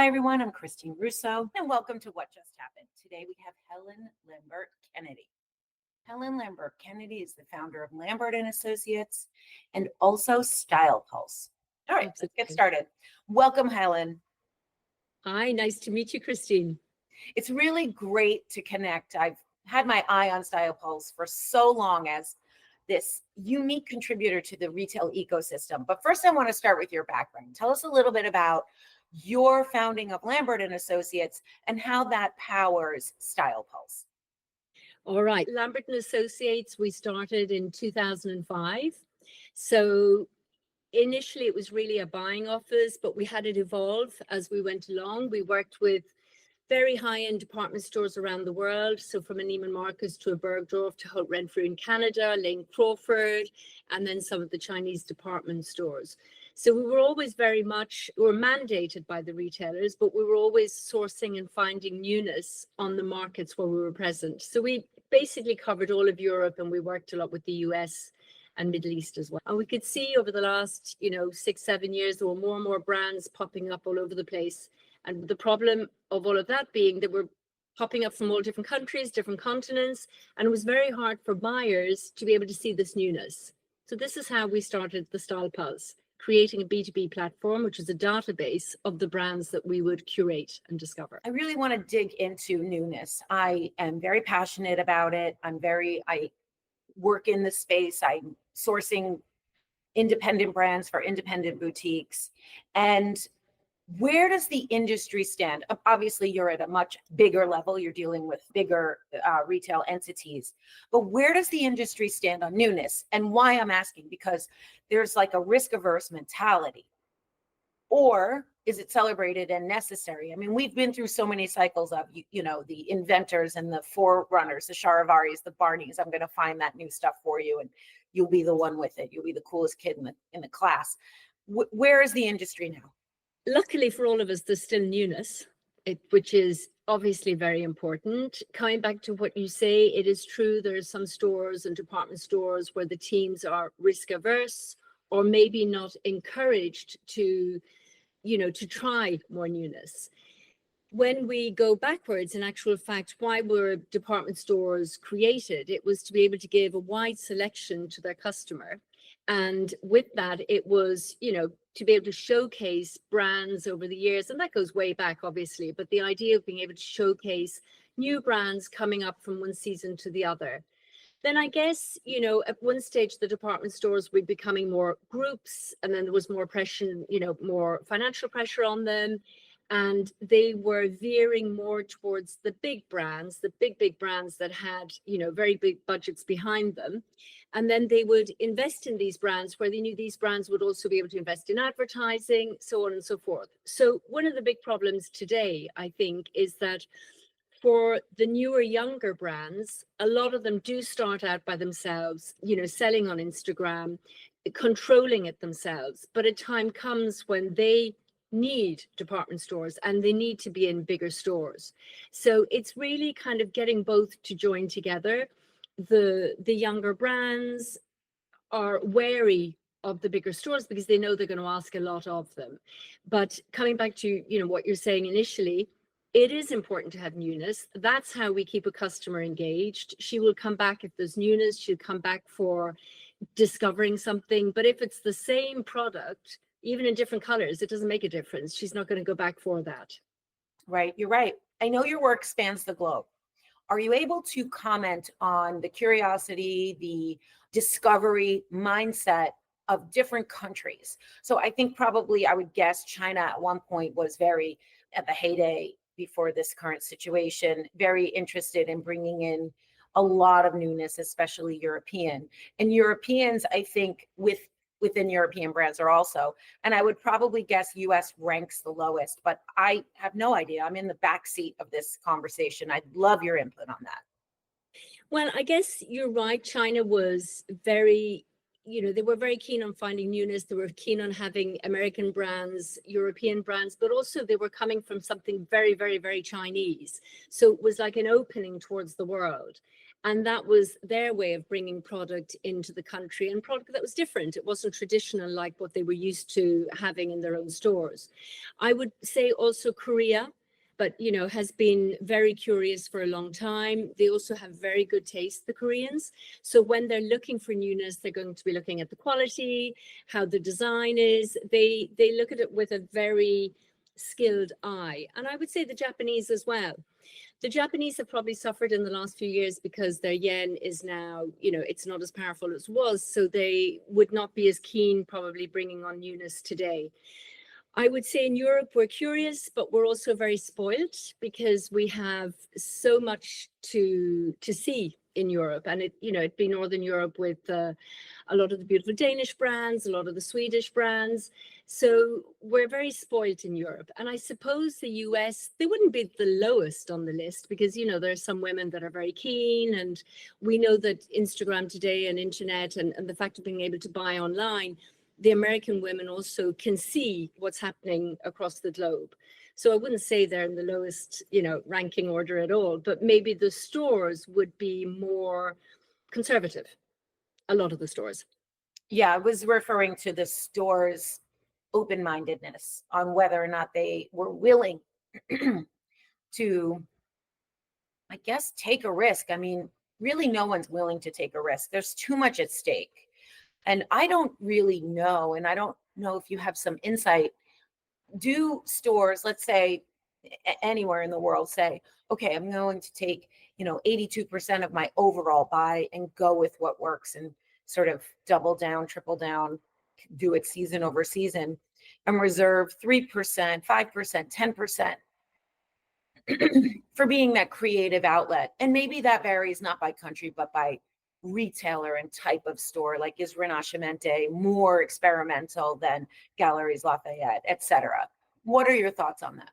everyone, I'm Christine Russo, and welcome to What Just Happened. Today we have Helen LambertKennedy. Helen LambertKennedy is the founder of Lambert and Associates and also Style Pulse. All right, let's get started. Welcome, Helen. Hi, nice to meet you, Christine. It's really great to connect. I've had my eye on Style Pulse for so long as this unique contributor to the retail ecosystem. But first, I want to start with your background. Tell us a little bit about your founding of Lambert and Associates and how that powers Style Pulse. All right, Lambert and Associates, we started in 2005. So initially it was really a buying office, but we had it evolve as we went along. We worked with very high-end department stores around the world. So from a Neiman Marcus to a Bergdorf to Holt Renfrew in Canada, Lane Crawford, and then some of the Chinese department stores. So we were always we were mandated by the retailers, but we were always sourcing and finding newness on the markets where we were present. So we basically covered all of Europe, and we worked a lot with the US and Middle East as well. And we could see over the last, 6-7 years, there were more and more brands popping up all over the place. And the problem of all of that being that we're popping up from all different countries, different continents, and it was very hard for buyers to be able to see this newness. So this is how we started the Style Pulse, creating a B2B platform, which is a database of the brands that we would curate and discover. I really want to dig into newness. I am very passionate about it. I work in the space. I'm sourcing independent brands for independent boutiques. And where does the industry stand? Obviously, you're at a much bigger level. You're dealing with bigger retail entities. But where does the industry stand on newness? And why I'm asking, because there's like a risk-averse mentality. Or is it celebrated and necessary? I mean, we've been through so many cycles of, the inventors and the forerunners, the Charavaris, the Barneys. I'm going to find that new stuff for you, and you'll be the one with it. You'll be the coolest kid in the class. Where is the industry now? Luckily for all of us, there's still newness, which is obviously very important. Coming back to what you say, it is true there are some stores and department stores where the teams are risk averse or maybe not encouraged to try more newness. When we go backwards, in actual fact, why were department stores created? It was to be able to give a wide selection to their customer. And with that, it was, to be able to showcase brands over the years. And that goes way back, obviously. But the idea of being able to showcase new brands coming up from one season to the other. Then I guess, at one stage, the department stores were becoming more groups. And then there was more pressure, more financial pressure on them. And they were veering more towards the big brands, the big brands that had, very big budgets behind them. And then they would invest in these brands where they knew these brands would also be able to invest in advertising, so on and so forth. So one of the big problems today, I think, is that for the newer, younger brands, a lot of them do start out by themselves, selling on Instagram, controlling it themselves. But a time comes when they need department stores and they need to be in bigger stores. So it's really kind of getting both to join together. The younger brands are wary of the bigger stores because they know they're going to ask a lot of them. But coming back to what you're saying initially, it is important to have newness. That's how we keep a customer engaged. She will come back if there's newness. She'll come back for discovering something. But if it's the same product, even in different colors, it doesn't make a difference. She's not going to go back for that. Right, you're right. I know your work spans the globe. Are you able to comment on the curiosity, the discovery mindset of different countries? So I think probably I would guess China at one point was very, at the heyday before this current situation, very interested in bringing in a lot of newness, especially European. And Europeans, I think, within European brands are also, and I would probably guess US ranks the lowest, but I have no idea. I'm in the backseat of this conversation. I'd love your input on that. Well, I guess you're right. China was very, they were very keen on finding newness. They were keen on having American brands, European brands, but also they were coming from something very, very, very Chinese. So it was like an opening towards the world. And that was their way of bringing product into the country, and product that was different. It wasn't traditional like what they were used to having in their own stores. I would say also Korea, but has been very curious for a long time. They also have very good taste, the Koreans. So when they're looking for newness, they're going to be looking at the quality, how the design is. They look at it with a very skilled eye. And I would say the Japanese as well. The Japanese have probably suffered in the last few years because their yen is now, it's not as powerful as it was. So they would not be as keen probably bringing on newness today. I would say in Europe, we're curious, but we're also very spoiled because we have so much to see in Europe. And it'd be Northern Europe with a lot of the beautiful Danish brands, a lot of the Swedish brands. So we're very spoiled in Europe. And I suppose the US, they wouldn't be the lowest on the list because, there are some women that are very keen. And we know that Instagram today and internet and the fact of being able to buy online, the American women also can see what's happening across the globe. So I wouldn't say they're in the lowest, ranking order at all, but maybe the stores would be more conservative, a lot of the stores. Yeah, I was referring to the stores' open-mindedness on whether or not they were willing to, I guess, take a risk. I mean, really no one's willing to take a risk. There's too much at stake. And I don't really know, and I don't know if you have some insight. Do stores, let's say anywhere in the world, say, okay, I'm going to take, 82% of my overall buy and go with what works and sort of double down, triple down, do it season over season and reserve 3%, 5%, 10% for being that creative outlet. And maybe that varies not by country, but by retailer and type of store. Like, is Rinascimento more experimental than Galeries Lafayette, etc.? What are your thoughts on that?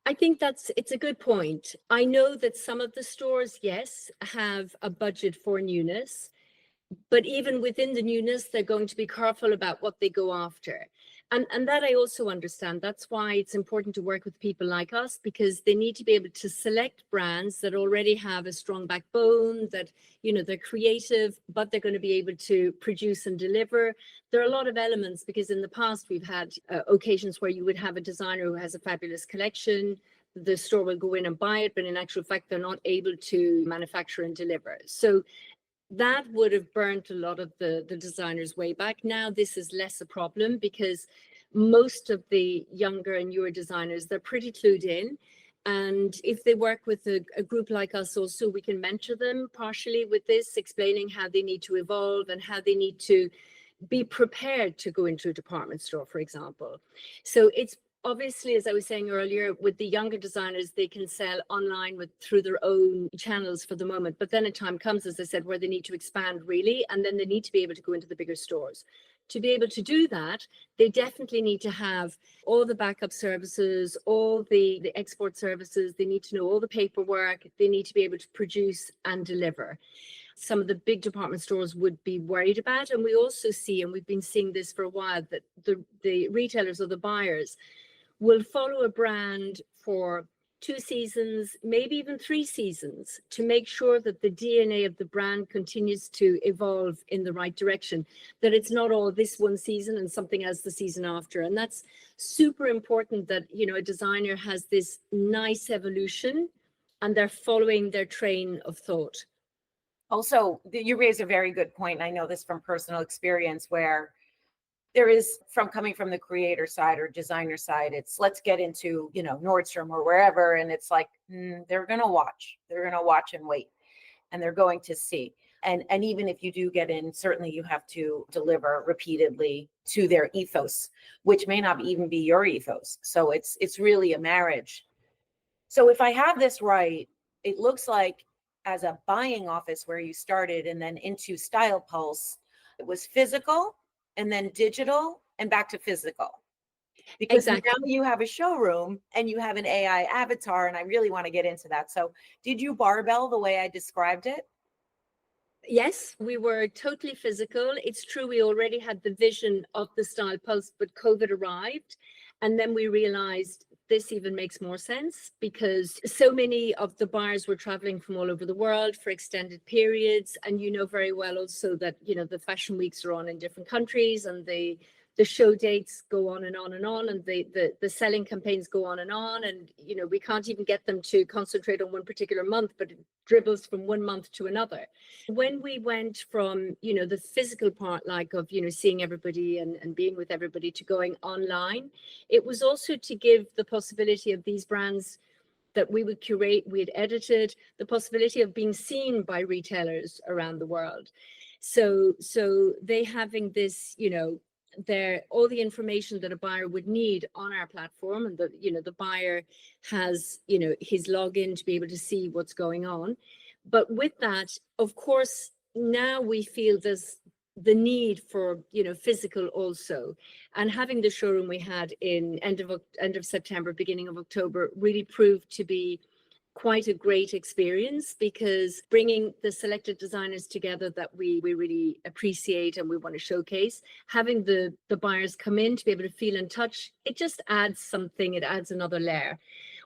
I think it's a good point. I know that some of the stores, yes, have a budget for newness, but even within the newness, they're going to be careful about what they go after. And that I also understand. That's why it's important to work with people like us, because they need to be able to select brands that already have a strong backbone, that, they're creative, but they're going to be able to produce and deliver. There are a lot of elements, because in the past we've had occasions where you would have a designer who has a fabulous collection. The store will go in and buy it, but in actual fact, they're not able to manufacture and deliver. So that would have burnt a lot of the designers way back. Now this is less a problem because most of the younger and newer designers, they're pretty clued in. And if they work with a group like us also, we can mentor them partially with this, explaining how they need to evolve and how they need to be prepared to go into a department store, for example. So it's obviously, as I was saying earlier, with the younger designers, they can sell online through their own channels for the moment. But then a time comes, as I said, where they need to expand really, and then they need to be able to go into the bigger stores. To be able to do that, they definitely need to have all the backup services, all the export services. They need to know all the paperwork. They need to be able to produce and deliver. Some of the big department stores would be worried about. And we also see, and we've been seeing this for a while, that the retailers or the buyers will follow a brand for 2 seasons, maybe even 3 seasons, to make sure that the DNA of the brand continues to evolve in the right direction, that it's not all this one season and something else the season after. And that's super important, that, a designer has this nice evolution and they're following their train of thought. Also, you raise a very good point. I know this from personal experience, where there is, coming from the creator side or designer side, it's let's get into, Nordstrom or wherever. And it's like, they're going to watch and wait, and they're going to see. And even if you do get in, certainly you have to deliver repeatedly to their ethos, which may not even be your ethos. So it's really a marriage. So if I have this right, it looks like, as a buying office where you started and then into Style Pulse, it was physical and then digital and back to physical. Because Exactly. now you have a showroom and you have an AI avatar, and I really want to get into that. So did you barbell the way I described it? Yes, we were totally physical. It's true, we already had the vision of the Style Pulse, but COVID arrived. And then we realized this even makes more sense because so many of the buyers were traveling from all over the world for extended periods. And you know very well also that, you know, the fashion weeks are on in different countries, and the show dates go on and on and on, and the selling campaigns go on. And, you know, we can't even get them to concentrate on one particular month, but it dribbles from one month to another. When we went from, you know, the physical part, like of, you know, seeing everybody and being with everybody, to going online, it was also to give the possibility of these brands that we would curate, we had edited, the possibility of being seen by retailers around the world. So they having this, you know, all the information that a buyer would need on our platform, and the buyer has, you know, his login to be able to see what's going on. But with that, of course, now we feel there's the need for, you know, physical also. And having the showroom we had in end of September, beginning of October, really proved to be quite a great experience, because bringing the selected designers together that we really appreciate and we want to showcase, having the buyers come in to be able to feel and touch, it just adds something, it adds another layer.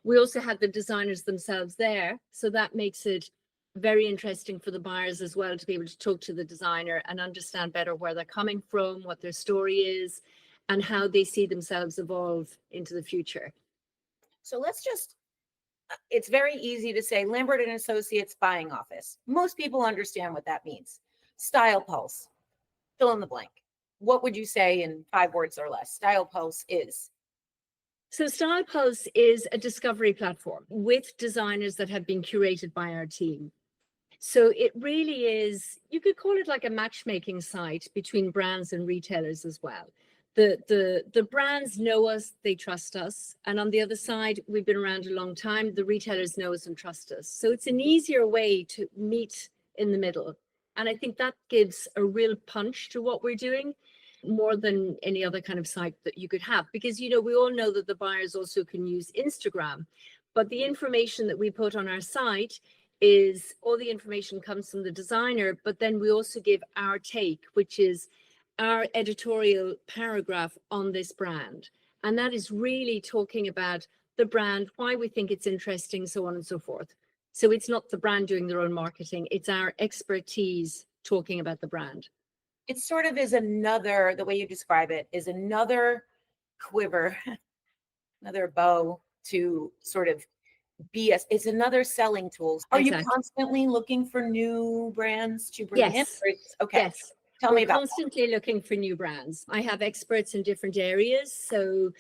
We also had the designers themselves there, so that makes it very interesting for the buyers as well to be able to talk to the designer and understand better where they're coming from, what their story is, and how they see themselves evolve into the future. So it's very easy to say Lambert and Associates buying office. Most people understand what that means. Style Pulse, fill in the blank. What would you say in 5 words or less? Style Pulse is? So Style Pulse is a discovery platform with designers that have been curated by our team. So it really is, you could call it like a matchmaking site between brands and retailers as well. The brands know us, they trust us. And on the other side, we've been around a long time. The retailers know us and trust us. So it's an easier way to meet in the middle. And I think that gives a real punch to what we're doing, more than any other kind of site that you could have. Because, you know, we all know that the buyers also can use Instagram, but the information that we put on our site is all the information comes from the designer, but then we also give our take, which is our editorial paragraph on this brand. And that is really talking about the brand, why we think it's interesting, so on and so forth. So it's not the brand doing their own marketing, it's our expertise talking about the brand. It sort of is another, the way you describe it, is another quiver, another bow to sort of it's another selling tool. Are you constantly looking for new brands to bring in? Okay. Yes. Tell me about that. We're constantly looking for new brands. I have experts in different areas. So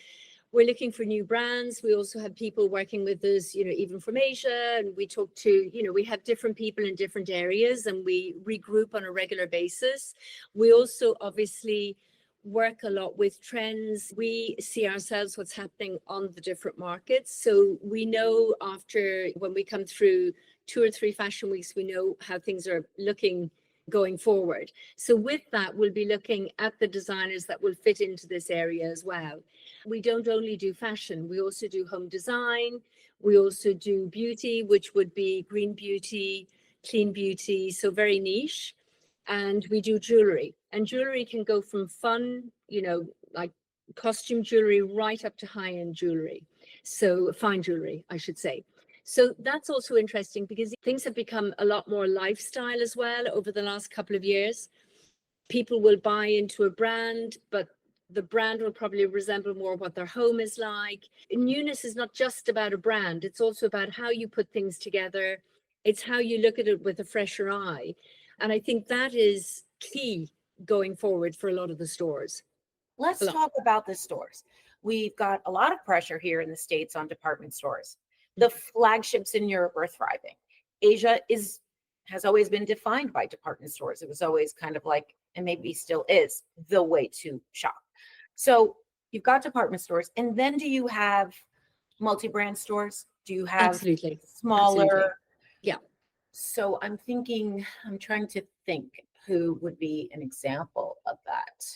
we're looking for new brands. We also have people working with us, you know, even from Asia. And we talk to, you know, we have different people in different areas, and we regroup on a regular basis. We also obviously work a lot with trends. We see ourselves what's happening on the different markets. So we know after, when we come through 2 or 3 fashion weeks, we know how things are looking going forward. So with that, we'll be looking at the designers that will fit into this area as well. We don't only do fashion, we also do home design. We also do beauty, which would be green beauty, clean beauty, so very niche. And we do jewelry, and jewelry can go from fun, you know, like costume jewelry, right up to high-end jewelry. So fine jewelry, I should say. So that's also interesting because things have become a lot more lifestyle as well over the last couple of years. People will buy into a brand, but the brand will probably resemble more what their home is like. Newness is not just about a brand. It's also about how you put things together. It's how you look at it with a fresher eye. And I think that is key going forward for a lot of the stores. Let's talk about the stores. We've got a lot of pressure here in the States on department stores. The flagships in Europe are thriving. Asia has always been defined by department stores. It was always kind of like, and maybe still is, the way to shop. So you've got department stores, and then do you have multi-brand stores? Do you have smaller? Absolutely. Yeah. So I'm trying to think who would be an example of that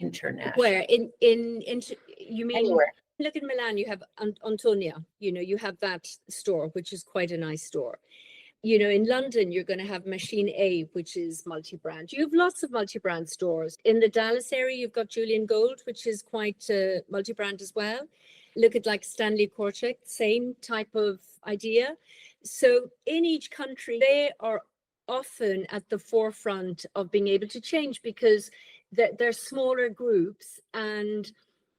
international. Where you mean anywhere? Look in Milan, you have Antonia, you know, you have that store, which is quite a nice store. You know, in London, you're going to have Machine A, which is multi-brand. You have lots of multi-brand stores. In the Dallas area, you've got Julian Gold, which is quite multi-brand as well. Look at like Stanley Korchak, same type of idea. So in each country, they are often at the forefront of being able to change because they're smaller groups and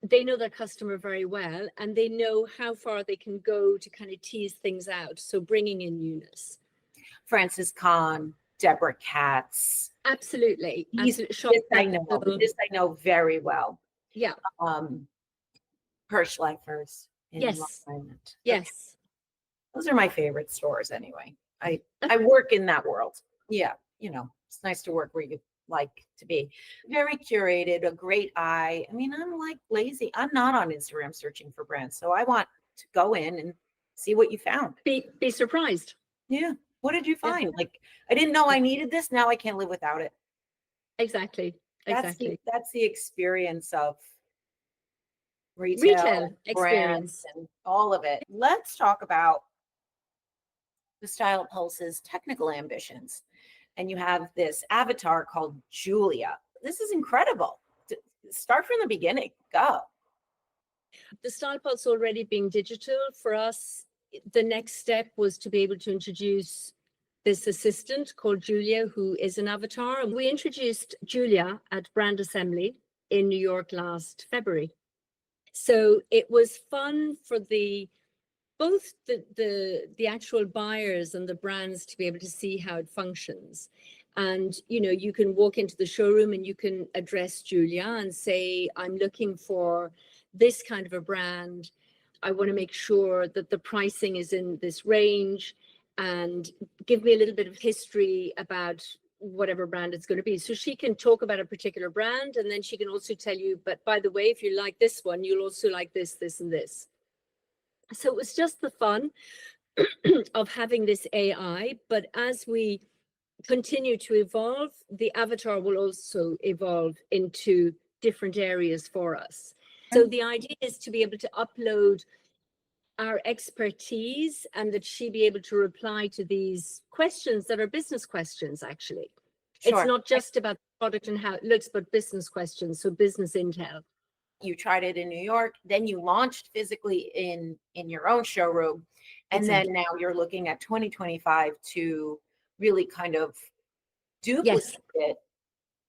they know their customer very well and they know how far they can go to kind of tease things out. So bringing in newness. Francis Kahn, Deborah Katz. Absolutely. This I know very well. Yeah. Hirschleifer's in Long Yes. Island. Yes. Those are my favorite stores anyway. I work in that world. Yeah. You know, it's nice to work where you like to be. Very curated, a great eye. I mean, I'm like lazy. I'm not on Instagram searching for brands. So I want to go in and see what you found. Be surprised. Yeah. What did you find? Like, I didn't know I needed this. Now I can't live without it. Exactly. That's the experience of retail experience and all of it. Let's talk about the Style Pulse's technical ambitions. And you have this avatar called Julia. This is incredible. Start from the beginning. Go. The Style Pulse already being digital, for us, the next step was to be able to introduce this assistant called Julia, who is an avatar. We introduced Julia at Brand Assembly in New York last February. So it was fun for both the actual buyers and the brands to be able to see how it functions. And, you know, you can walk into the showroom and you can address Julia and say, I'm looking for this kind of a brand. I want to make sure that the pricing is in this range, and give me a little bit of history about whatever brand it's going to be. So she can talk about a particular brand, and then she can also tell you, but by the way, if you like this one, you'll also like this, this, and this. So it was just the fun of having this AI. But as we continue to evolve, the avatar will also evolve into different areas for us. So the idea is to be able to upload our expertise and that she be able to reply to these questions that are business questions, actually. Sure. It's not just about the product and how it looks, but business questions, so business intel. You tried it in New York, then you launched physically in your own showroom, and then now you're looking at 2025 to really kind of duplicate it.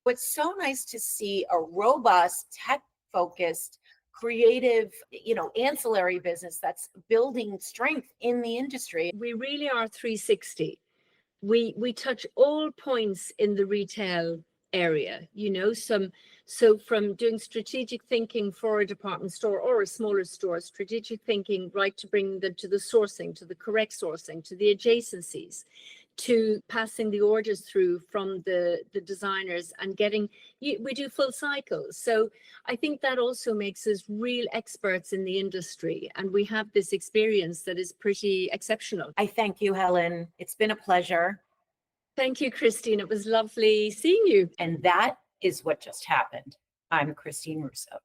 It's so nice to see a robust, tech-focused, creative, you know, ancillary business that's building strength in the industry. We really are 360. We touch all points in the retail area, you know, so from doing strategic thinking for a department store or a smaller store, strategic thinking, right, to bring them to the sourcing, to the correct sourcing, to the adjacencies, to passing the orders through from the designers and we do full cycles. So I think that also makes us real experts in the industry, and we have this experience that is pretty exceptional. I thank you, Helen. It's been a pleasure. Thank you, Christine. It was lovely seeing you. And that is what just happened. I'm Christine Russo.